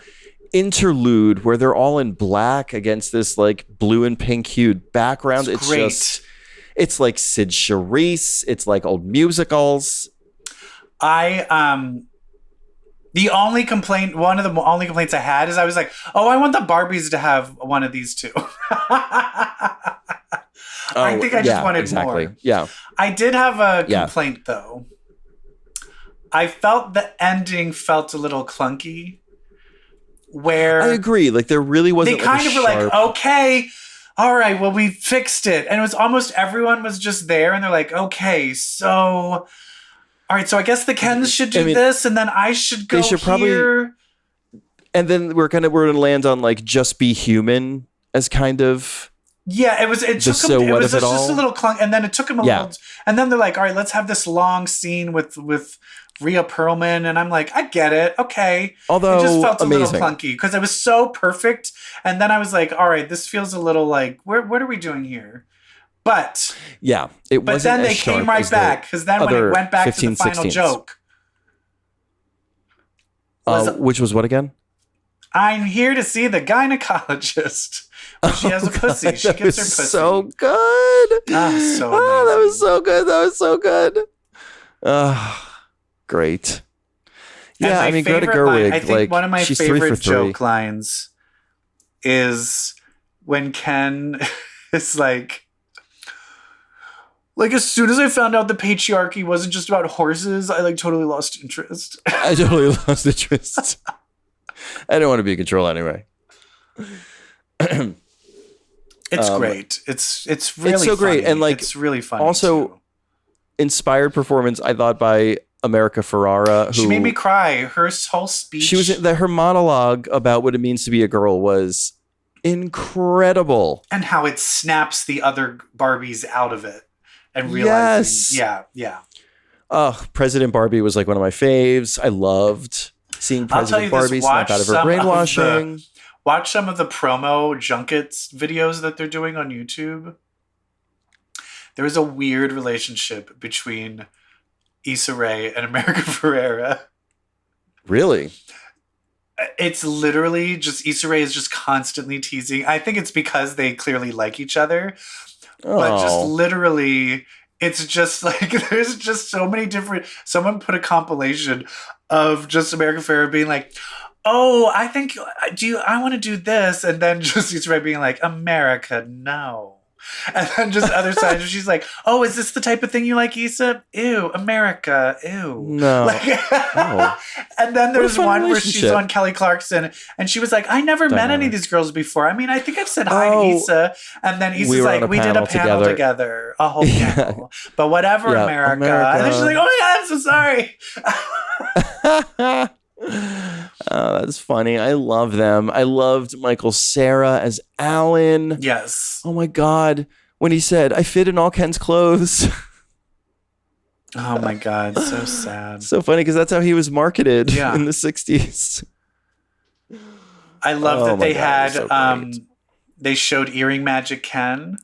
interlude where they're all in black against this blue and pink hued background. It's great. It's like Sid Charisse. It's like old musicals. One of the only complaints I had is I was like, oh, I want the Barbies to have one of these too. I think I just wanted more. Yeah. I did have a complaint though. I felt the ending felt a little clunky. Where I agree. There really wasn't. They kind of were okay, all right, well, we fixed it. And it was almost everyone was just there and they're like, okay, so all right, so I guess the Kens should do this and then I should go here. Probably, and then we're gonna land on Just Be Human as kind of it was just a little clunk, and then it took him a little, and then they're like, all right, let's have this long scene with Rhea Perlman, and I'm like, I get it, okay. Although it just felt amazing. A little clunky because it was so perfect, and then I was like, all right, this feels a little what are we doing here? But it wasn't. But then they came right back because then when it went back 15, to the final 16s. joke, which was what again? I'm here to see the gynecologist. She has a pussy. She gets her pussy. So good. So amazing. That was so good. That was so good. Great. Yeah, I mean, Greta Gerwig. I think one of my she's favorite joke lines is when Ken is like, as soon as I found out the patriarchy wasn't just about horses, I totally lost interest. I totally lost interest. I don't want to be in control anyway. It's great. It's really so funny. great, and it's really funny. Also, too. Inspired performance, I thought, by America Ferrara. Who She made me cry. Her whole speech. She was her monologue about what it means to be a girl was incredible, and how it snaps the other Barbies out of it and realizing, President Barbie was one of my faves. I loved seeing President Barbie snap out of her brainwashing. Watch some of the promo junkets videos that they're doing on YouTube. There is a weird relationship between Issa Rae and America Ferrera. Really? It's literally just Issa Rae is just constantly teasing. I think it's because they clearly like each other. But just literally, it's just like there's just so many different. Someone put a compilation of just America Ferrera being like, "Oh, I think I want to do this," and then just Issa Rae being like, "America, no." And then just other sides, she's like, "Oh, is this the type of thing you like, Issa? Ew, America, ew." No. And then there's one where she's on Kelly Clarkson, and she was like, "I never met any of these girls before. I mean, I think I've said hi to Issa." And then Issa's like, "We did a panel together, a whole panel." But whatever, America. And then she's like, "Oh my God, I'm so sorry." Oh, that's funny. I love them. I loved Michael Cera as Alan. Yes. Oh my God. When he said, "I fit in all Ken's clothes." Oh my God. So sad. So funny because that's how he was marketed in the 60s. I love that they had, they showed Earring Magic Ken.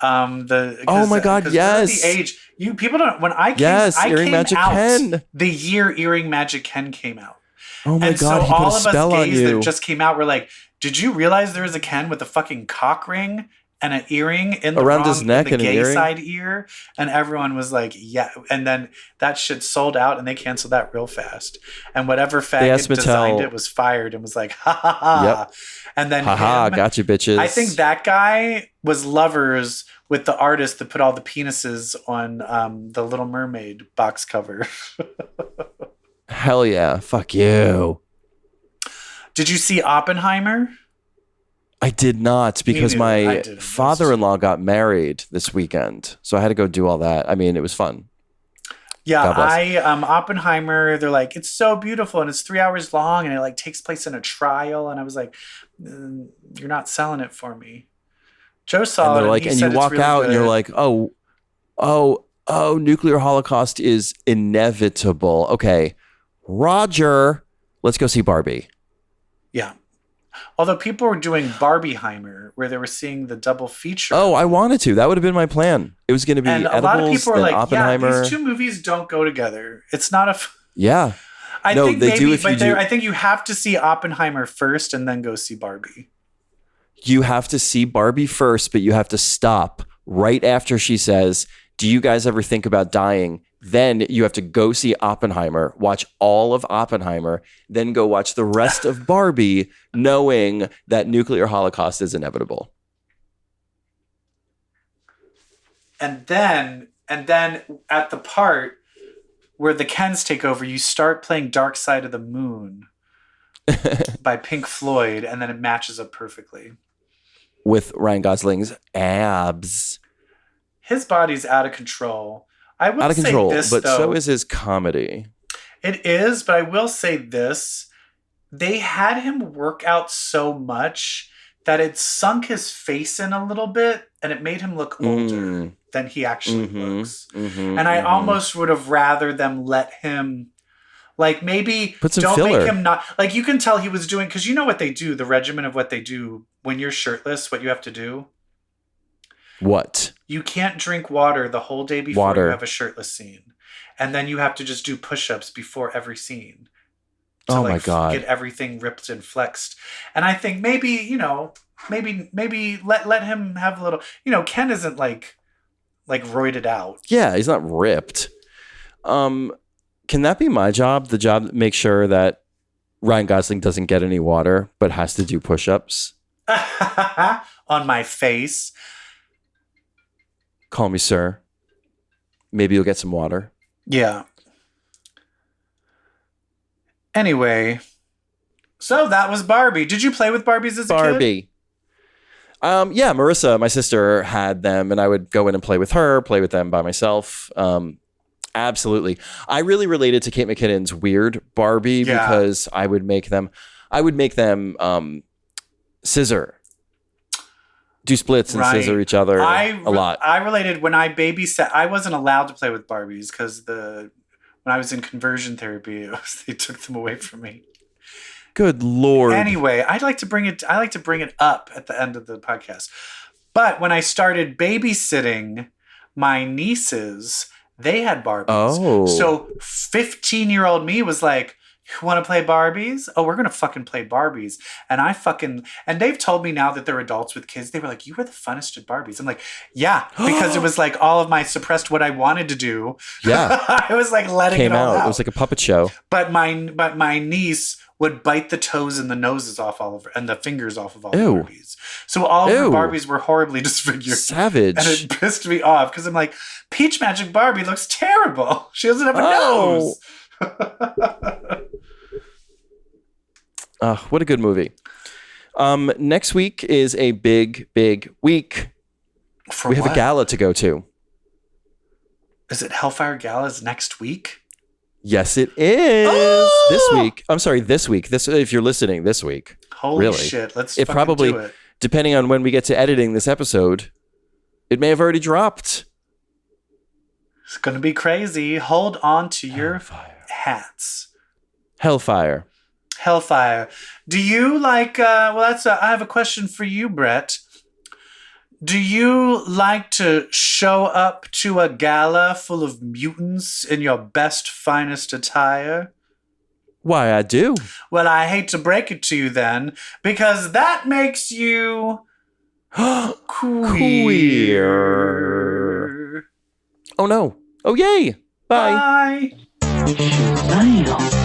Oh my God, yes. The age people don't. When I came, Earring Magic out Ken. The year Earring Magic Ken came out. Oh my God, so he put a spell on you. All of us gays that just came out were like, "Did you realize there was a Ken with a fucking cock ring and an earring in the around his neck in the and gay an earring? Side ear?" And everyone was like, "Yeah." And then that shit sold out, and they canceled that real fast. And whatever faggot designed it was fired and was like, "Ha ha ha!" Yep. And then gotcha, bitches. I think that guy was lovers with the artist that put all the penises on the Little Mermaid box cover. Hell yeah. Fuck you. Did you see Oppenheimer? I did not because my father-in-law got married this weekend. So I had to go do all that. I mean, it was fun. Yeah, Oppenheimer, they're like, it's so beautiful and it's 3 hours long and it like takes place in a trial. And I was like, you're not selling it for me. Joe saw it. Like, and you walk out and you're like, oh, nuclear holocaust is inevitable. Okay, Roger, let's go see Barbie. Yeah. Although people were doing Barbieheimer, where they were seeing the double feature. Oh, I wanted to. That would have been my plan. It was going to be and Edibles, a lot of people were like, Oppenheimer. "Yeah, these two movies don't go together. It's not a." Yeah. I think they do. I think you have to see Oppenheimer first and then go see Barbie. You have to see Barbie first, but you have to stop right after she says, "Do you guys ever think about dying?" Then you have to go see Oppenheimer, watch all of Oppenheimer, then go watch the rest of Barbie, knowing that nuclear holocaust is inevitable. And then at the part where the Kens take over, you start playing Dark Side of the Moon by Pink Floyd, and then it matches up perfectly. With Ryan Gosling's abs. His body's out of control. I will out of control, say this, but though, so is his comedy. It is, but I will say this. They had him work out so much that it sunk his face in a little bit, and it made him look older than he actually looks. And I almost would have rather them let him, like, maybe don't make him not, like, you can tell he was doing, because you know what they do, the regimen of what they do when you're shirtless, what you have to do. What? You can't drink water the whole day before you have a shirtless scene. And then you have to just do push-ups before every scene. To my God. Get everything ripped and flexed. And I think maybe let him have a little, Ken isn't like roided out. Yeah, he's not ripped. Can that be my job? The job that makes sure that Ryan Gosling doesn't get any water, but has to do push-ups? On my face. Call me sir. Maybe you'll get some water. Yeah. Anyway, so that was Barbie. Did you play with Barbies as a kid? Barbie. Yeah, Marissa, my sister, had them, and I would go in and play with her, play with them by myself. Absolutely. I really related to Kate McKinnon's weird Barbie because I would make them scissor. Do splits and scissor each other a lot. I related when I babysat. I wasn't allowed to play with Barbies because when I was in conversion therapy, they took them away from me. Good Lord. Anyway, I like to bring it up at the end of the podcast. But when I started babysitting my nieces, they had Barbies. Oh. So 15-year-old me was like, Want to play Barbies? Oh, we're going to fucking play Barbies. And they've told me now that they're adults with kids. They were like, you were the funnest at Barbies. I'm like, yeah, because it was like all of my suppressed what I wanted to do. Yeah. I was like letting Came it all out. It was like a puppet show. But my niece would bite the toes and the noses off all of her, and the fingers off of all the Barbies. So all of her Barbies were horribly disfigured. Savage. And it pissed me off because I'm like, Peach Magic Barbie looks terrible. She doesn't have a nose. What a good movie. Next week is a big week. We have a gala to go to. Is it Hellfire Gala's next week? Yes, it is. This week. I'm sorry, this week. If you're listening this week. Holy shit. Let's it probably, do it. Depending on when we get to editing this episode, it may have already dropped. It's going to be crazy. Hold on to your hats. Hellfire. Do you like, I have a question for you, Brett. Do you like to show up to a gala full of mutants in your best, finest attire? Why, I do. Well, I hate to break it to you then, because that makes you queer. Oh no. Oh yay. Bye. Bye.